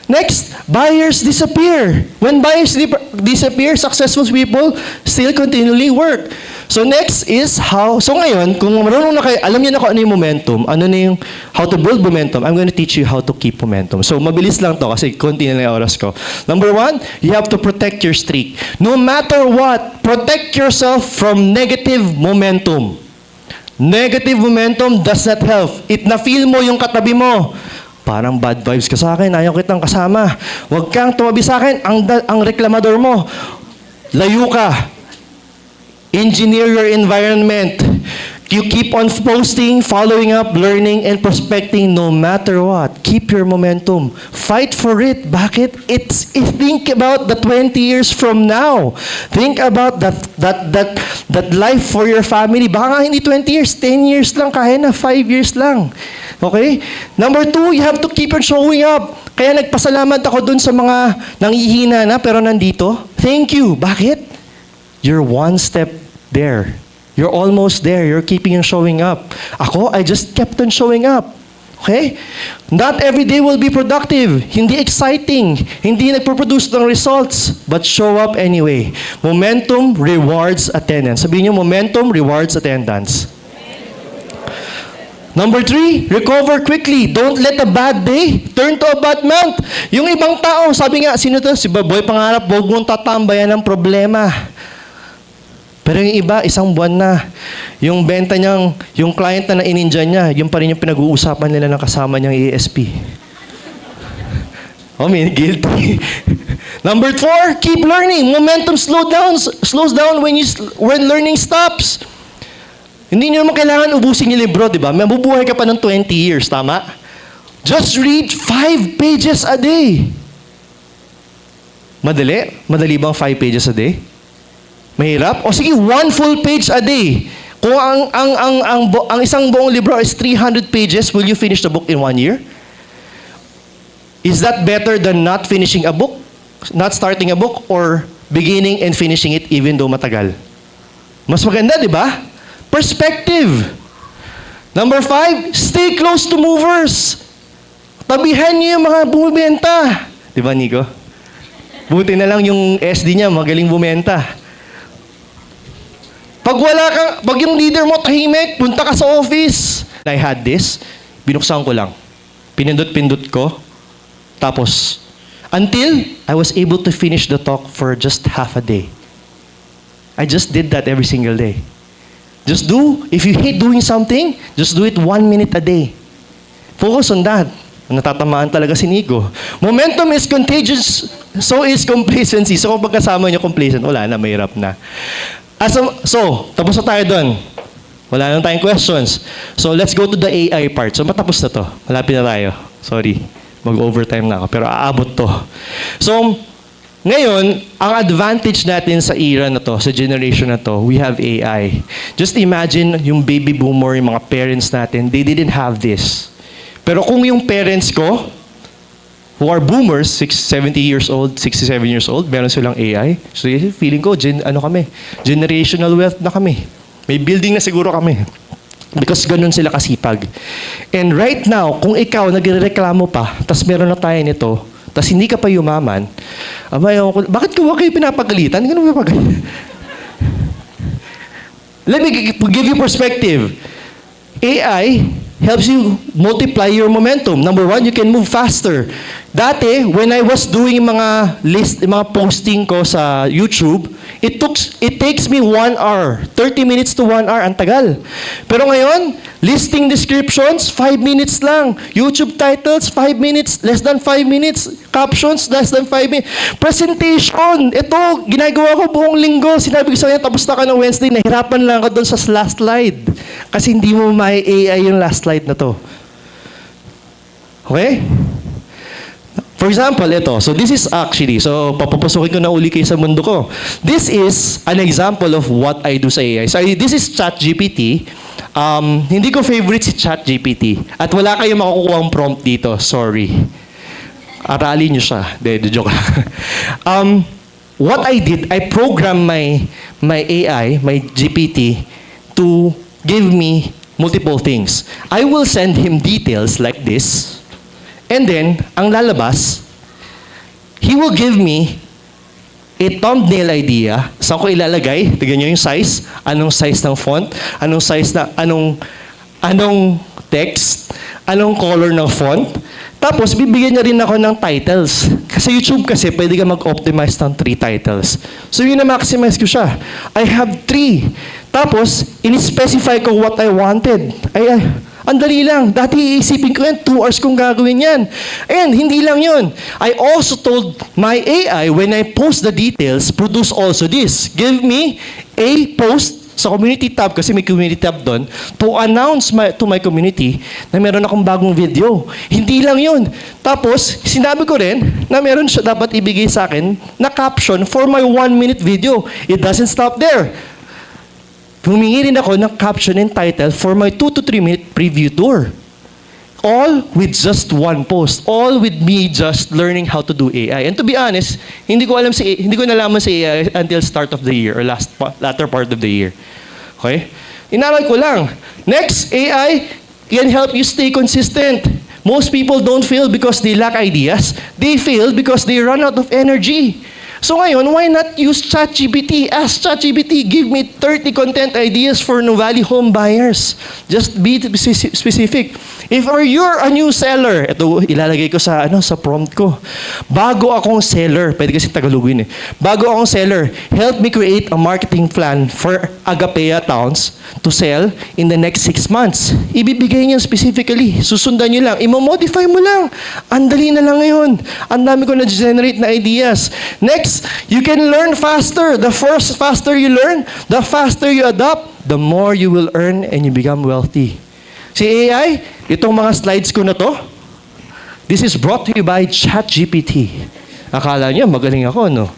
Next, buyers disappear. When buyers disappear, successful people still continually work. So next is how, so ngayon, kung marunong na kayo, alam niyo na kung ano yung momentum, ano na yung, how to build momentum, I'm going to teach you how to keep momentum. So mabilis lang to kasi konti na lang yung oras ko. Number 1, you have to protect your streak. No matter what, protect yourself from negative momentum. Negative momentum does not help. Na-feel mo yung katabi mo. Parang bad vibes ka sa akin, ayaw kitang kasama. Huwag kang tumabi sa akin, ang reklamador mo. Layo ka. Engineer your environment. You keep on posting, following up, learning, and prospecting no matter what. Keep your momentum. Fight for it. Bakit? Think about the 20 years from now. Think about that life for your family. Baka nga hindi 20 years, 10 years lang, kaya na 5 years lang. Okay? Number 2, you have to keep on showing up. Kaya nagpasalamat ako dun sa mga nangihina na pero nandito. Thank you. Bakit? You're one step there. You're almost there. You're keeping on showing up. Ako, I just kept on showing up. Okay? Not every day will be productive. Hindi exciting. Hindi nagpo-produce ng results. But show up anyway. Momentum rewards attendance. Sabihin niyo, momentum rewards attendance. Number 3, recover quickly. Don't let a bad day turn to a bad month. Yung ibang tao, sabi nga, sino to? Si Baboy Pangarap, huwag mong tatambayan ng problema. Pero yung iba, isang buwan na. Yung benta niyang, yung client na na-ininja niya, yung pa rin yung pinag-uusapan nila ng kasama niyang ESP. Oh, may guilty. Number 4, keep learning. Momentum slows down when learning stops. Hindi niyo naman kailangan ubusin yung libro, di ba? Mabubuhay ka pa ng 20 years, tama? Just read 5 pages a day. Madali? Madali bang 5 pages a day? Mahirap? O sige, 1 full page a day. Kung ang isang buong libro is 300 pages, will you finish the book in 1 year? Is that better than not finishing a book? Not starting a book or beginning and finishing it even though matagal? Mas maganda, di ba? Perspective. Number 5, stay close to movers. Tabihan niyo yung mga bumibenta. Di ba, Nico? Buti na lang yung SD niya, magaling bumenta. Pag yung leader mo tahimik, punta ka sa office. I had this, binuksan ko lang. Pinindot-pindot ko. Tapos, until I was able to finish the talk for just half a day. I just did that every single day. Just do, if you hate doing something, just do it 1 minute a day. Focus on that. Natatamaan talaga si Nico. Momentum is contagious, so is complacency. So kung pagkasama niyo complacent, wala na, mahirap na. So, tapos na tayo doon. Wala na tayong questions. So let's go to the AI part. So matapos na to. Malapit na tayo. Sorry, mag-overtime na ako. Pero aabot to. So, ngayon, ang advantage natin sa era na to, sa generation na to, we have AI. Just imagine yung baby boomer, yung mga parents natin, they didn't have this. Pero kung yung parents ko, who are boomers, 70 years old, 67 years old, meron silang AI. So feeling ko, generational wealth na kami. May building na siguro kami. Because ganun sila kasipag. And right now, kung ikaw nagrereklamo pa, tas meron na tayo nito, tas hindi ka pa yumaman, bakit ko kayo pinapagalitan? Ganun ba pagalitan? Let me give you perspective. AI helps you multiply your momentum. Number 1, you can move faster. Dati, when I was doing mga posting ko sa YouTube, it takes me 1 hour. 30 minutes to 1 hour, ang tagal. Pero ngayon, listing descriptions, 5 minutes lang. YouTube titles, 5 minutes, less than 5 minutes. Captions, less than 5 minutes. Presentation, ito, ginagawa ko buong linggo. Sinabi ko sa kanya, tapos na ka ng Wednesday, nahirapan lang ako doon sa last slide. Kasi hindi mo may AI yung last slide na to. Okay? For example, ito. So this is actually, so papapasukin ko na uli kayo sa mundo ko. This is an example of what I do sa AI. So this is ChatGPT. Hindi ko favorite si ChatGPT. At wala kayong makukuha ang prompt dito. Sorry. Aralin nyo siya. De joke. What I did, I programmed my AI, my GPT, to give me multiple things. I will send him details like this. And then, ang lalabas, he will give me a thumbnail idea. Saan ko ilalagay? Tignan nyo yung size. Anong size ng font? Anong size na, anong text? Anong color ng font? Tapos, bibigyan niya rin ako ng titles. Kasi YouTube kasi, pwede ka mag-optimize ng 3 titles. So, yun na-maximize ko siya. I have 3. Tapos, in-specify ko what I wanted. Ang dali lang. Dati iisipin ko yan, 2 hours kong gagawin yan. And hindi lang yun. I also told my AI, when I post the details, produce also this. Give me a post sa community tab, kasi may community tab doon, to announce to my community na meron akong bagong video. Hindi lang yun. Tapos, sinabi ko rin na meron siya dapat ibigay sa akin na caption for my 1-minute video. It doesn't stop there. Humingi rin ako ng caption and title for my 2 to 3 minute preview tour. All with just 1 post. All with me just learning how to do AI. And to be honest, hindi ko nalaman si AI until start of the year or latter part of the year. Okay? Inaral ko lang. Next, AI, can help you stay consistent. Most people don't fail because they lack ideas. They fail because they run out of energy. So ngayon, why not use ChatGPT? Ask ChatGPT, give me 30 content ideas for Nuvali home buyers. Just be specific. If you're a new seller, ito ilalagay ko sa prompt ko. Bago akong seller, pwede kasi Tagalogin eh. Bago akong seller, help me create a marketing plan for Agapea Towns to sell in the next 6 months. Ibibigay niya specifically. Susundan niyo lang. Imo-modify mo lang. Andali na lang ngayon. Ang dami ko na-generate na ideas. Next, you can learn faster. The faster you learn, the faster you adapt, the more you will earn and you become wealthy. Si AI, itong mga slides ko na to, this is brought to you by ChatGPT. Akala niyo, magaling ako, no?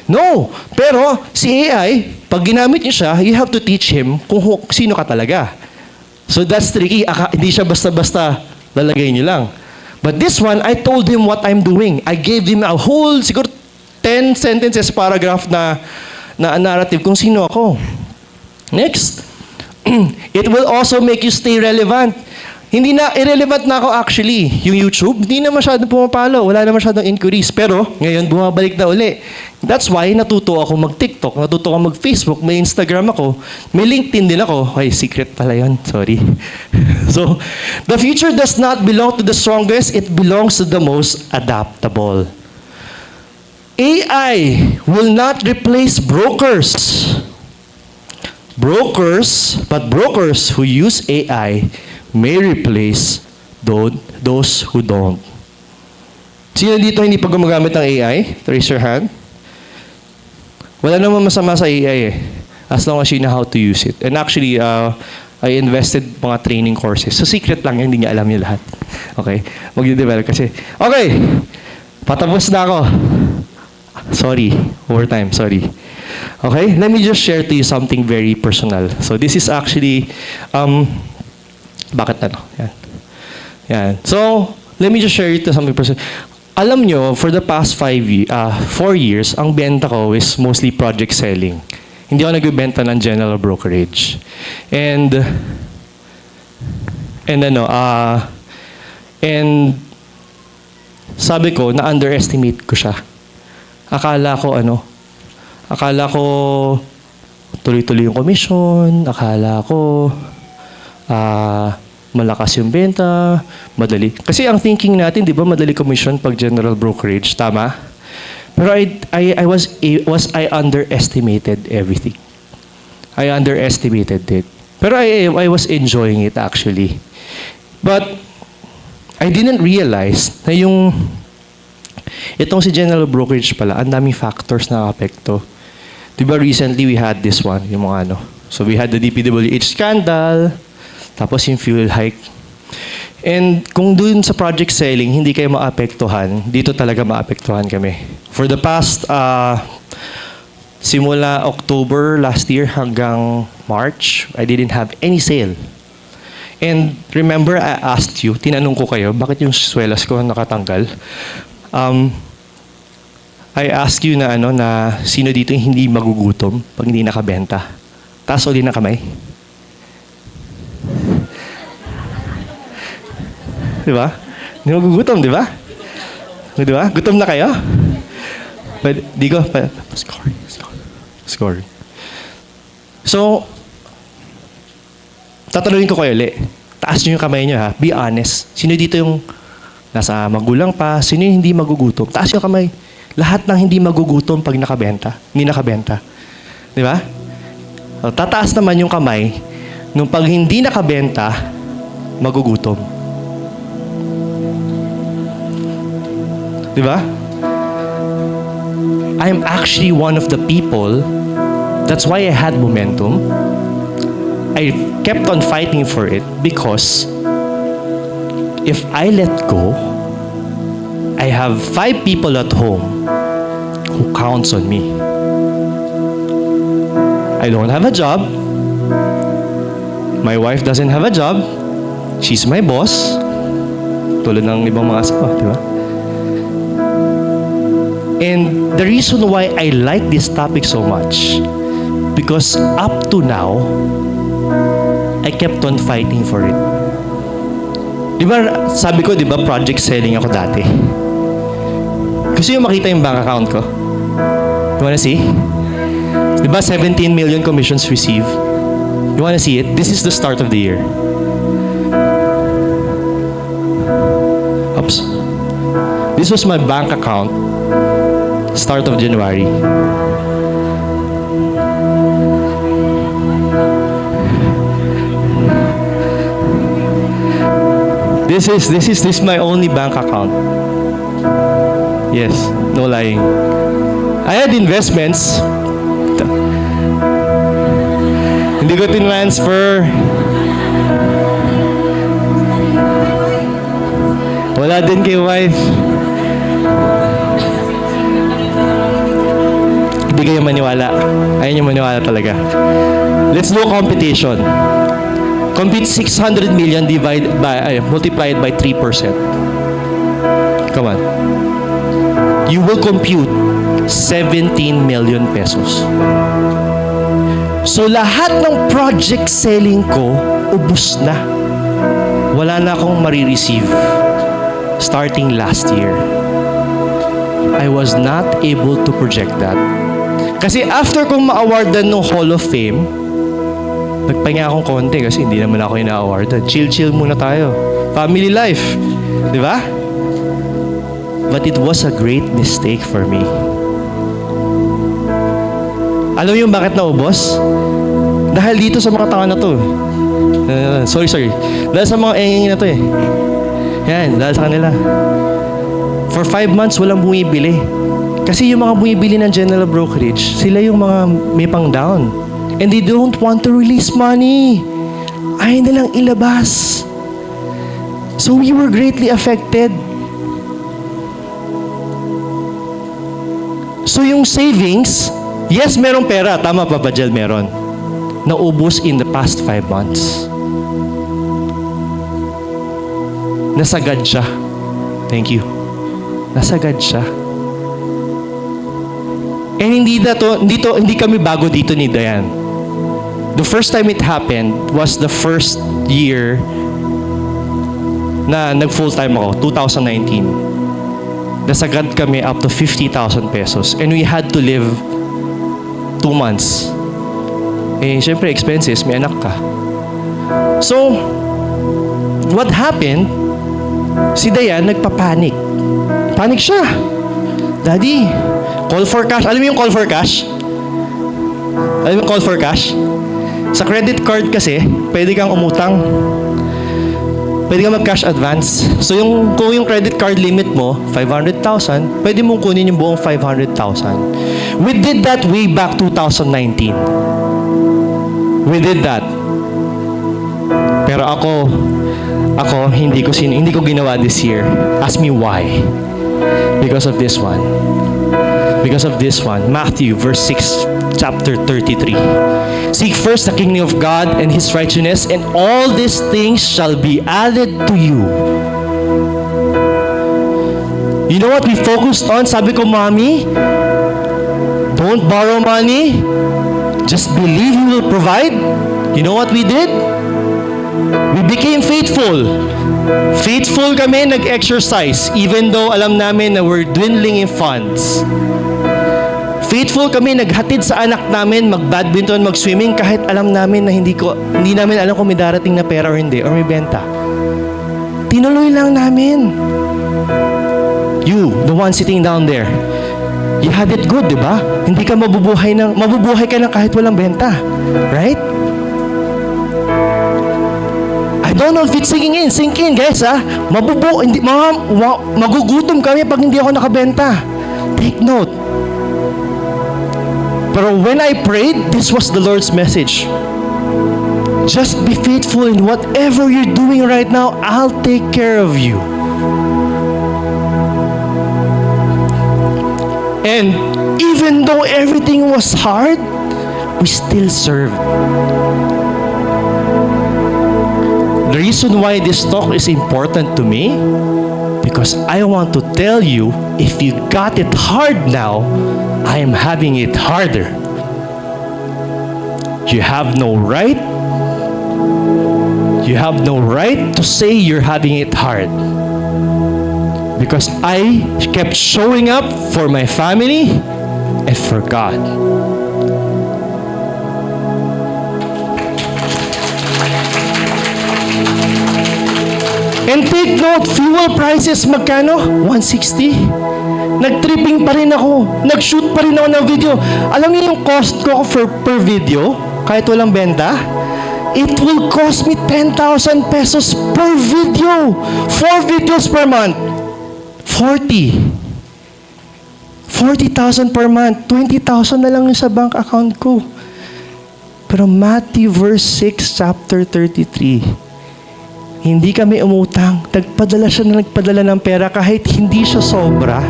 No! Pero, si AI, pag ginamit niyo siya, you have to teach him kung sino ka talaga. So that's tricky. Hindi siya basta-basta lalagay niyo lang. But this one, I told him what I'm doing. I gave him a whole, siguro 10 sentences, paragraph na narrative kung sino ako. Next. It will also make you stay relevant. Irrelevant na ako actually. Yung YouTube, hindi na masyadong pumapalo. Wala na masyadong inquiries. Pero, ngayon, bumabalik na uli. That's why, natuto ako mag-TikTok, natuto ako mag-Facebook, may Instagram ako, may LinkedIn din ako. Ay, secret pala yun. Sorry. So, the future does not belong to the strongest. It belongs to the most adaptable. AI will not replace brokers. But brokers who use AI may replace those who don't. Sino dito hindi pa gumagamit ng AI? Raise your hand. Wala naman masama sa AI eh. As long as you know how to use it. And actually, I invested mga training courses. So secret lang yan, hindi niya alam niya lahat. Okay? Mag-develop kasi. Okay! Patapos na ako. Sorry. Overtime. Sorry. Okay? Let me just share to you something very personal. So this is actually, bakit ano? Yan. Yan. So, let me just share it to something personal. Alam nyo, for the past 4 years, ang benta ko is mostly project selling. Hindi ako nagbibenta ng general brokerage. And sabi ko, na-underestimate ko siya. Akala ko tuloy-tuloy yung commission, akala ko malakas yung benta, madali. Kasi ang thinking natin, di ba, madali commission pag general brokerage, tama? Pero I underestimated everything. I underestimated it. Pero I was enjoying it actually. But I didn't realize na itong si general brokerage pala, ang daming factors na apekto. Diba recently we had this one, yung mga ano. So we had the DPWH scandal, tapos yung fuel hike. And kung dun sa project selling, hindi kayo maapektuhan, dito talaga maapektuhan kami. For the past, simula October last year hanggang March, I didn't have any sale. And remember, I asked you, tinanong ko kayo, bakit yung swelas ko nakatanggal? I ask you na sino dito yung hindi magugutom pag hindi nakabenta. Taas ulit na kamay. Di ba? Hindi magugutom, di ba? Di ba? Gutom na kayo? But, di ko, score. So, tatanungin ko kayo ulit. Taas nyo yung kamay nyo ha. Be honest. Sino dito yung nasa magulang pa? Sino yung hindi magugutom? Taas yung kamay. Lahat ng hindi magugutom pag nakabenta. Hindi nakabenta. Di ba? So, tataas naman yung kamay nung pag hindi nakabenta, magugutom. Di ba? I'm actually one of the people, that's why I had momentum. I kept on fighting for it because if I let go, I have 5 people at home who counts on me. I don't have a job. My wife doesn't have a job. She's my boss. Tulad ng ibang mga asawa, di ba? And the reason why I like this topic so much, because up to now, I kept on fighting for it. Di ba, sabi ko, di ba, project selling ako dati? Gusto nyo makita yung bank account ko? You wanna see? Di ba, 17 million commissions received? You wanna see it? This is the start of the year. Oops. This was my bank account, start of January. This is my only bank account. Yes, no lying. I had investments. Hindi ko tinransfer. Wala din kay wife. Hindi kayo maniwala. Ayaw nyo maniwala talaga. Let's do a competition. Compute 600 million multiplied by 3%. Come on. You will compute 17 million pesos. So lahat ng project selling ko, ubus na. Wala na akong marireceive starting last year. I was not able to project that. Kasi after kong ma-awardan ng Hall of Fame, nagpahinga akong konti kasi hindi naman ako ina-awardan. Chill-chill muna tayo. Family life. Di ba? But it was a great mistake for me. Alam mo yung bakit naubos? Dahil dito sa mga tanga na to. Sorry. Dahil sa mga engeng na to eh. Yan, dahil sa kanila. For 5 months, walang bumibili. Kasi yung mga bumibili ng general brokerage, sila yung mga may pang down. And they don't want to release money. Ayaw nilang ilabas. So we were greatly affected. So yung savings, yes, merong pera. Tama, Papa Jel, meron. Naubos in the past 5 months. Nasagad siya. Thank you. Nasagad siya. And hindi kami bago dito ni Dayan. The first time it happened was the first year na nag-full-time ako, 2019. Nasagad kami up to 50,000 pesos. And we had to live 2 months. Eh, syempre, expenses, may anak ka. So, what happened, si Dayan nagpapanik. Panic siya. Daddy, call for cash. Alam mo yung call for cash? Alam mo yung call for cash? Sa credit card kasi, pwede kang umutang. Pwede kang mag-cash advance. So kung yung credit card limit mo, 500,000, pwede mong kunin yung buong 500,000. We did that way back 2019. We did that. Pero ako hindi ko ginawa this year. Ask me why. Because of this one. Because of this one. Matthew verse 6, chapter 33. Seek first the kingdom of God and His righteousness, and all these things shall be added to you. You know what we focused on? Sabi ko, Mommy, don't borrow money. Just believe He will provide. You know what we did? We became faithful. Faithful kami, nag-exercise, even though alam namin na we're dwindling in funds. Faithful kami, naghatid sa anak namin, mag-badminton, mag-swimming, kahit alam namin na hindi namin alam kung may darating na pera or hindi, or may benta. Tinuloy lang namin. You, the one sitting down there, you had it good, di ba? Hindi ka mabubuhay ka na kahit walang benta. Right? I don't know if it's sinking in. Sink in, guys, ha? Magugutom kami pag hindi ako nakabenta. Take note. Pero when I prayed, this was the Lord's message. Just be faithful in whatever you're doing right now. I'll take care of you. And even though everything was hard, we still served. The reason why this talk is important to me, because I want to tell you, if you got it hard now, I am having it harder. You have no right, You have no right to say you're having it hard. Because I kept showing up for my family and for God. And take note, fuel prices magkano? 160. Nag-tripping pa rin ako. Nag-shoot pa rin ako ng video. Alam niyo yung cost ko per video, kahit walang benta? It will cost me 10,000 pesos per video. 4 videos per month. 40,000 per month. 20,000 na lang yung sa bank account ko. Pero Matthew verse 6, chapter 33, hindi kami umutang. Nagpadala siya na nagpadala ng pera kahit hindi siya sobra.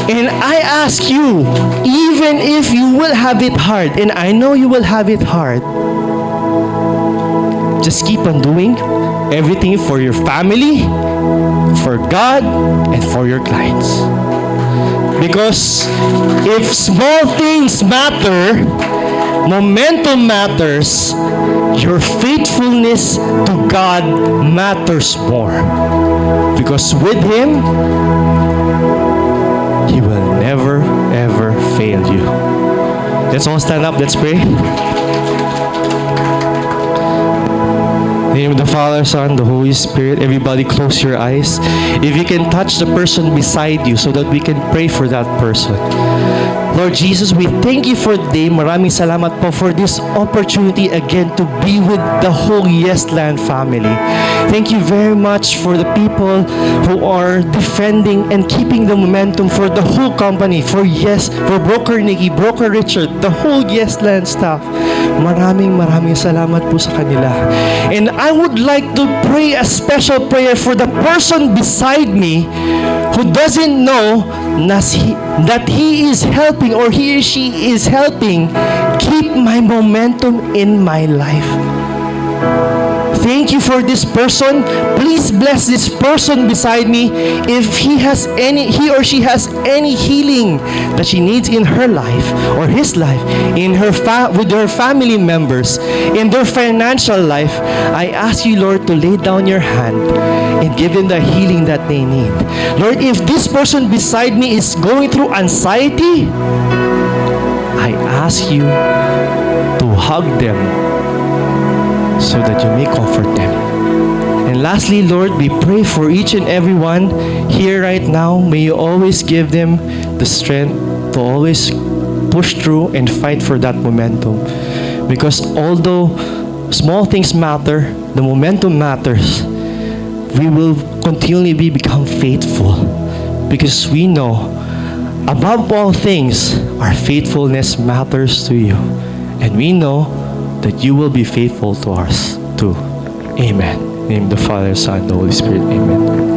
And I ask you, even if you will have it hard, and I know you will have it hard, just keep on doing everything for your family, for God, and for your clients. Because if small things matter, momentum matters, your faithfulness to God matters more. Because with Him, He will never, ever fail you. Let's all stand up, let's pray. In the name of the Father, Son, the Holy Spirit, everybody close your eyes. If you can touch the person beside you so that we can pray for that person. Lord Jesus, we thank you for the day. Maraming salamat po for this opportunity again to be with the whole Yes Land family. Thank you very much for the people who are defending and keeping the momentum for the whole company, for Broker Nikki, Broker Richard, the whole Yes Land staff. Maraming salamat po sa kanila. And I would like to pray a special prayer for the person beside me who doesn't know that he is helping or he or she is helping keep my momentum in my life. Thank you for this person. Please bless this person beside me. If he or she has any healing that she needs in her life or his life, with her family members, in their financial life, I ask you, Lord, to lay down your hand and give them the healing that they need. Lord, if this person beside me is going through anxiety, I ask you to hug them so that you may comfort them. And lastly, Lord, we pray for each and every one here right now. May you always give them the strength to always push through and fight for that momentum. Because although small things matter, the momentum matters, we will continually become faithful. Because we know, above all things, our faithfulness matters to you. And we know that you will be faithful to us too. Amen. In the name of the Father, Son, and the Holy Spirit. Amen.